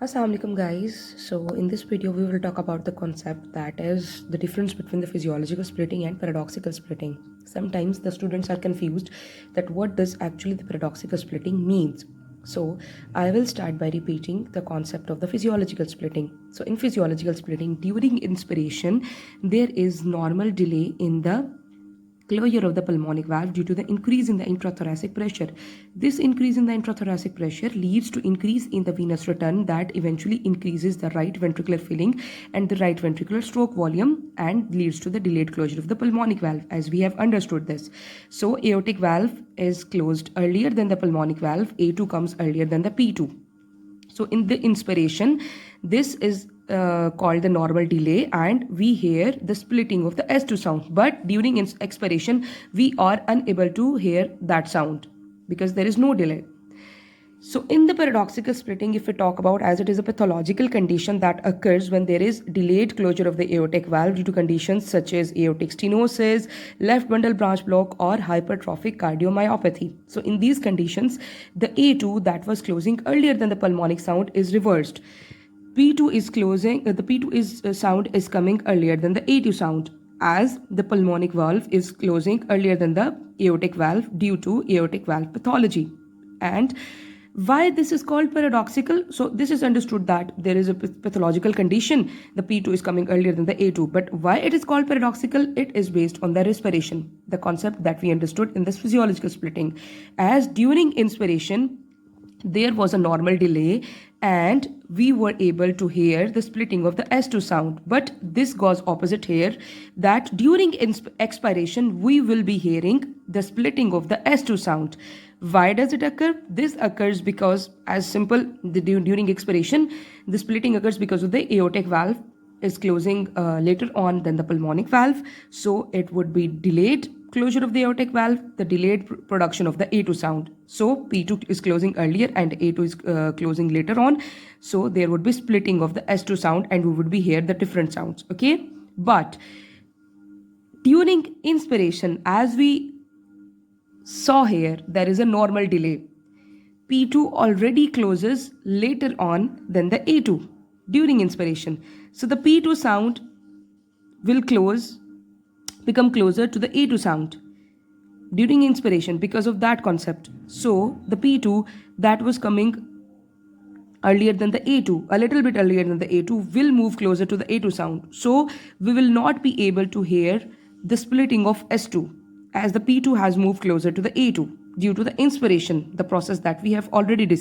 Assalamu alaikum guys. So in this video we will talk about the concept that is the difference between the physiological splitting and paradoxical splitting. Sometimes the students are confused that what does actually the paradoxical splitting means. So I will start by repeating the concept of the physiological splitting. So in physiological splitting, during inspiration there is normal delay in the closure of the pulmonic valve due to the increase in the intrathoracic pressure. This increase in the intrathoracic pressure leads to increase in the venous return that eventually increases the right ventricular filling and the right ventricular stroke volume and leads to the delayed closure of the pulmonic valve, as we have understood this. So aortic valve is closed earlier than the pulmonic valve, A2 comes earlier than the P2. So in the inspiration, this is called the normal delay, and we hear the splitting of the S2 sound. But during expiration, we are unable to hear that sound because there is no delay. So in the paradoxical splitting, if we talk about, as it is a pathological condition that occurs when there is delayed closure of the aortic valve due to conditions such as aortic stenosis, left bundle branch block, or hypertrophic cardiomyopathy. So in these conditions, the A2 that was closing earlier than the pulmonic sound is reversed. P2 is closing, the P2 is sound is coming earlier than the A2 sound, as the pulmonic valve is closing earlier than the aortic valve due to aortic valve pathology. And why this is called paradoxical? So this is understood that there is a pathological condition, the P2 is coming earlier than the A2, but why it is called paradoxical? It is based on the respiration, the concept that we understood in this physiological splitting, as during inspiration there was a normal delay and we were able to hear the splitting of the S2 sound. But this goes opposite here, that during expiration we will be hearing the splitting of the S2 sound. Why does it occur? This occurs because, as simple, during expiration, the splitting occurs because of the aortic valve is closing later on than the pulmonic valve. So it would be delayed closure of the aortic valve, the delayed production of the A2 sound. So P2 is closing earlier and A2 is closing later on. So there would be splitting of the S2 sound and we would be hear the different sounds. Okay. But during inspiration, as we saw here, there is a normal delay. P2 already closes later on than the A2 during inspiration. So the P2 sound will become closer to the A2 sound during inspiration because of that concept. So the P2 that was coming earlier than the A2, a little bit earlier than the A2, will move closer to the A2 sound. So we will not be able to hear the splitting of S2 as the P2 has moved closer to the A2 due to the inspiration, the process that we have already discussed.